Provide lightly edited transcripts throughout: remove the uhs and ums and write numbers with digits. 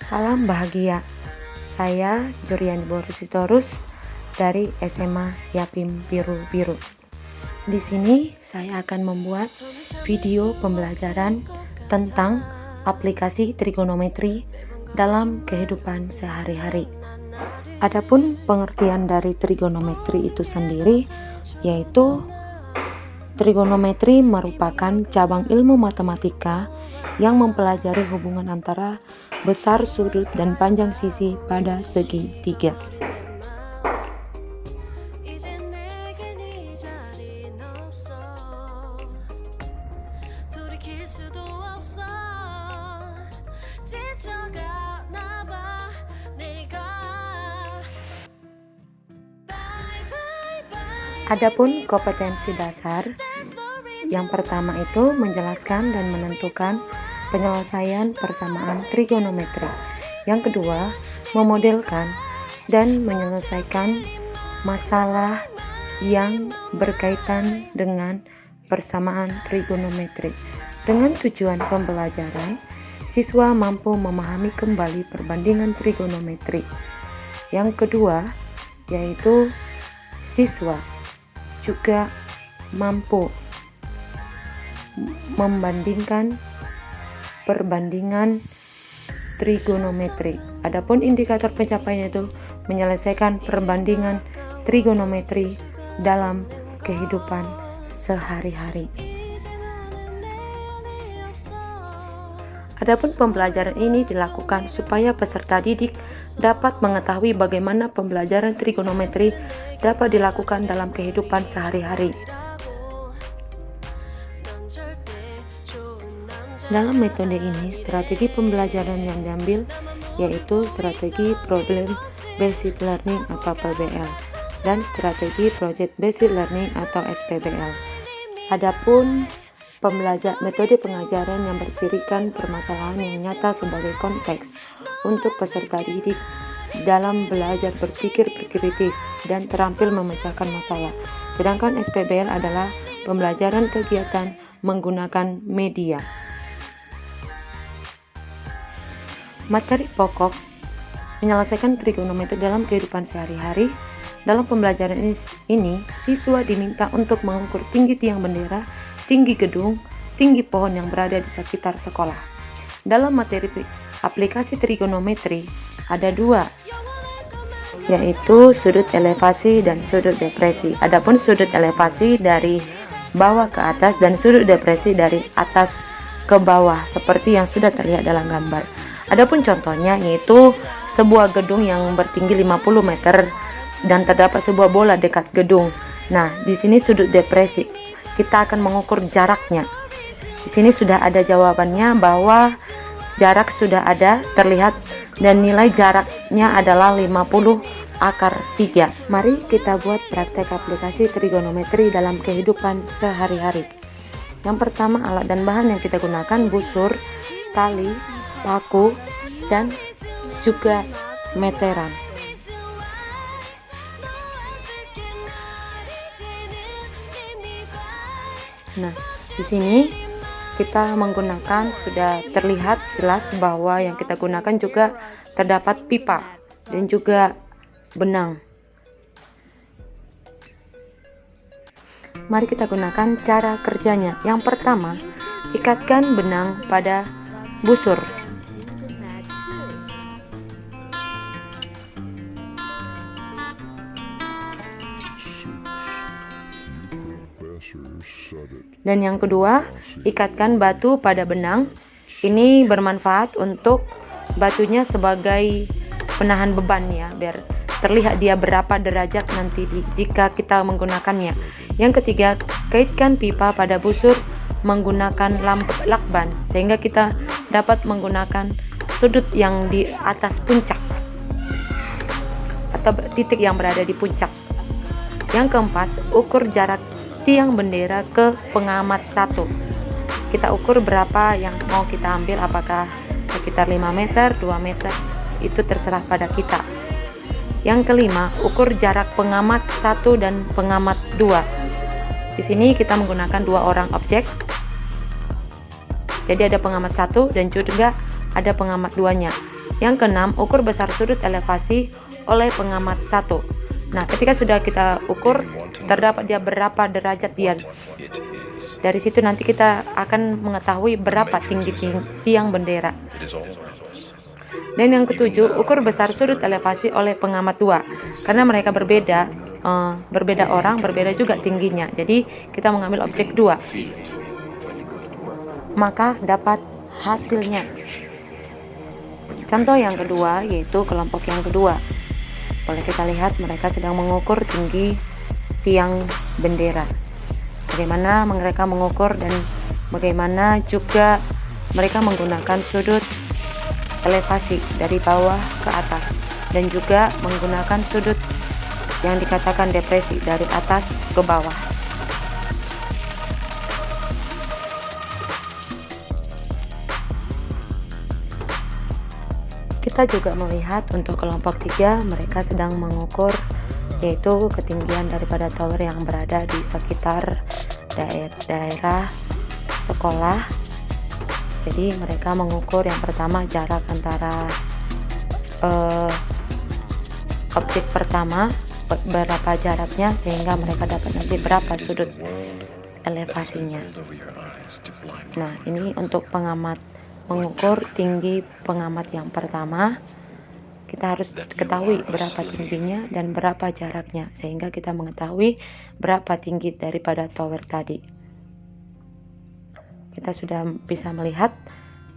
Salam bahagia. Saya Juriani Borisitorus dari SMA Yapim Biru-Biru. Di sini saya akan membuat video pembelajaran tentang aplikasi trigonometri dalam kehidupan sehari-hari. Adapun pengertian dari trigonometri itu sendiri yaitu trigonometri merupakan cabang ilmu matematika yang mempelajari hubungan antara besar sudut dan panjang sisi pada segi tiga. Adapun kompetensi dasar, yang pertama itu menjelaskan dan menentukan penyelesaian persamaan trigonometri. Yang kedua, memodelkan dan menyelesaikan masalah yang berkaitan dengan persamaan trigonometri. Dengan tujuan pembelajaran, siswa mampu memahami kembali perbandingan trigonometri. Yang kedua, yaitu siswa juga mampu membandingkan perbandingan trigonometri. Adapun indikator pencapaian itu menyelesaikan perbandingan trigonometri dalam kehidupan sehari-hari. Adapun pembelajaran ini dilakukan supaya peserta didik dapat mengetahui bagaimana pembelajaran trigonometri dapat dilakukan dalam kehidupan sehari-hari. Dalam metode ini, strategi pembelajaran yang diambil yaitu strategi Problem Based Learning atau PBL dan strategi Project Based Learning atau SPBL. Adapun metode pengajaran yang bercirikan permasalahan yang nyata sebagai konteks untuk peserta didik dalam belajar berpikir kritis dan terampil memecahkan masalah. Sedangkan SPBL adalah pembelajaran kegiatan menggunakan media. Materi pokok menyelesaikan trigonometri dalam kehidupan sehari-hari. Dalam pembelajaran ini, siswa diminta untuk mengukur tinggi tiang bendera, tinggi gedung, tinggi pohon yang berada di sekitar sekolah. Dalam materi aplikasi trigonometri ada dua, yaitu sudut elevasi dan sudut depresi. Adapun sudut elevasi dari bawah ke atas dan sudut depresi dari atas ke bawah seperti yang sudah terlihat dalam gambar. Adapun contohnya yaitu sebuah gedung yang bertinggi 50 meter dan terdapat sebuah bola dekat gedung. Nah, di sini sudut depresi. Kita akan mengukur jaraknya. Di sini sudah ada jawabannya bahwa jarak sudah ada terlihat dan nilai jaraknya adalah 50 akar 3. Mari kita buat praktek aplikasi trigonometri dalam kehidupan sehari-hari. Yang pertama, alat dan bahan yang kita gunakan busur, tali, paku, dan juga meteran. Nah, di sini kita menggunakan, sudah terlihat jelas bahwa yang kita gunakan juga terdapat pipa dan juga benang. Mari kita gunakan cara kerjanya. Yang pertama, ikatkan benang pada busur. Dan yang kedua, ikatkan batu pada benang. Ini bermanfaat untuk batunya sebagai penahan beban ya, biar terlihat dia berapa derajat nanti jika kita menggunakannya. Yang ketiga, kaitkan pipa pada busur menggunakan lakban sehingga kita dapat menggunakan sudut yang di atas puncak atau titik yang berada di puncak. Yang keempat, ukur jarak tiang bendera ke pengamat 1. Kita ukur berapa yang mau kita ambil, apakah sekitar 5 meter, 2 meter, itu terserah pada kita. Yang kelima, ukur jarak pengamat 1 dan pengamat 2. Di sini kita menggunakan 2 orang objek. Jadi ada pengamat 1 dan juga ada pengamat 2-nya. Yang keenam, ukur besar sudut elevasi oleh pengamat 1. Nah, ketika sudah kita ukur, terdapat dia berapa derajat dia. Dari situ nanti kita akan mengetahui berapa tinggi tiang bendera. Dan yang ketujuh, ukur besar sudut elevasi oleh pengamat 2. Karena mereka berbeda orang, berbeda juga tingginya. Jadi kita mengambil objek 2. Maka dapat hasilnya. Contoh yang kedua yaitu kelompok yang kedua. Boleh kita lihat mereka sedang mengukur tinggi tiang bendera. Bagaimana mereka mengukur dan bagaimana juga mereka menggunakan sudut elevasi dari bawah ke atas dan juga menggunakan sudut yang dikatakan depresi dari atas ke bawah. Kita juga melihat untuk kelompok 3 mereka sedang mengukur yaitu ketinggian daripada tower yang berada di sekitar daerah sekolah. Jadi mereka mengukur yang pertama jarak antara objek pertama berapa jaraknya sehingga mereka dapat nanti berapa sudut elevasinya. Nah, ini untuk pengamat mengukur tinggi pengamat yang pertama. Kita harus ketahui berapa tingginya dan berapa jaraknya sehingga kita mengetahui berapa tinggi daripada tower tadi. Kita sudah bisa melihat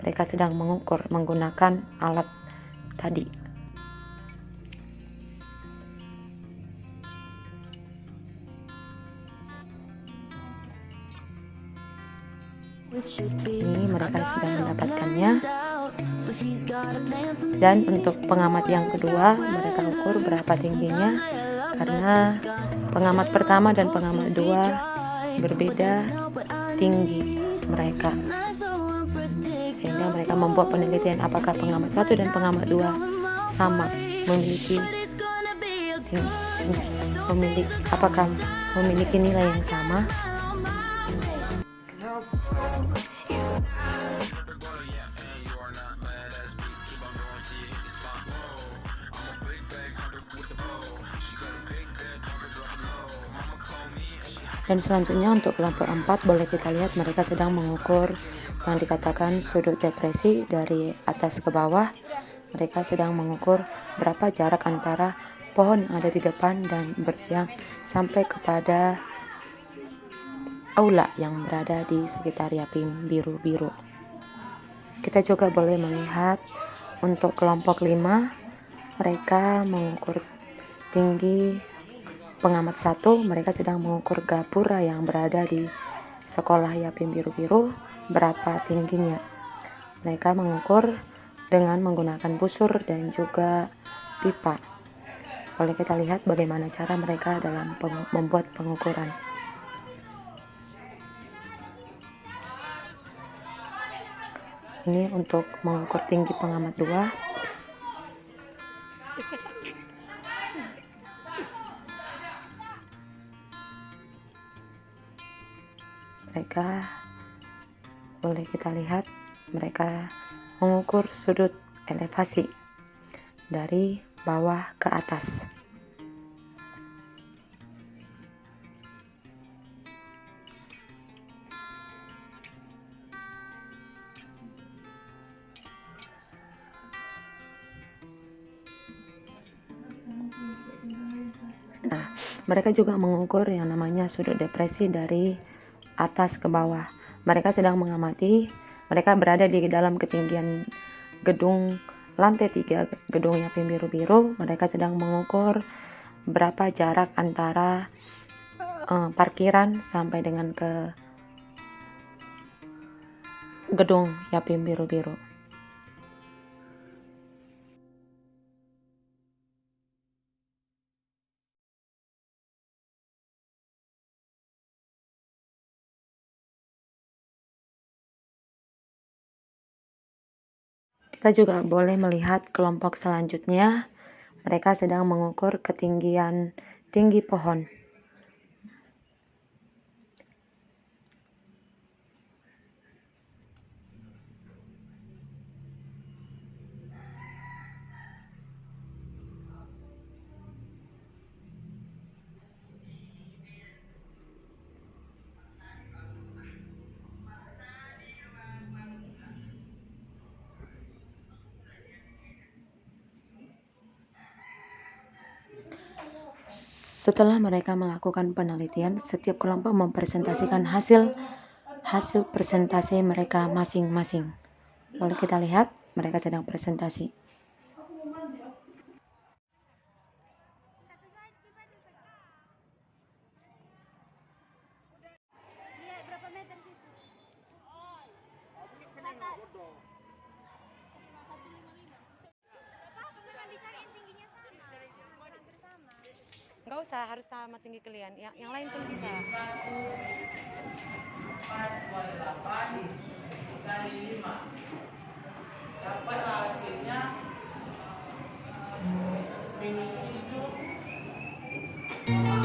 mereka sedang mengukur menggunakan alat tadi. Ini mereka sudah mendapatkannya. Dan untuk pengamat yang kedua mereka ukur berapa tingginya karena pengamat pertama dan pengamat 2 berbeda tinggi mereka, sehingga mereka membuat penelitian apakah pengamat 1 dan pengamat 2 sama apakah memiliki nilai yang sama. Dan selanjutnya untuk kelompok 4 boleh kita lihat mereka sedang mengukur yang dikatakan sudut depresi dari atas ke bawah. Mereka sedang mengukur berapa jarak antara pohon yang ada di depan dan yang sampai kepada aula yang berada di sekitar yapim biru-biru. Kita juga boleh melihat untuk kelompok 5 mereka mengukur tinggi pengamat 1. Mereka sedang mengukur gapura yang berada di sekolah yapim biru-biru berapa tingginya. Mereka mengukur dengan menggunakan busur dan juga pipa. Boleh kita lihat bagaimana cara mereka dalam membuat pengukuran. Ini untuk mengukur tinggi pengamat 2. Mereka boleh kita lihat mereka mengukur sudut elevasi dari bawah ke atas. Nah, mereka juga mengukur yang namanya sudut depresi dari atas ke bawah. Mereka sedang mengamati, mereka berada di dalam ketinggian gedung lantai 3 gedung yapim biru-biru. Mereka sedang mengukur berapa jarak antara parkiran sampai dengan ke gedung yapim biru-biru. Kita juga boleh melihat kelompok selanjutnya. Mereka sedang mengukur ketinggian tinggi pohon. Setelah mereka melakukan penelitian, setiap kelompok mempresentasikan hasil presentasi mereka masing-masing. Boleh kita lihat, mereka sedang presentasi. Enggak usah harus sama tinggi kalian, yang lain pun bisa. 4 kali 5 dapat hasilnya -7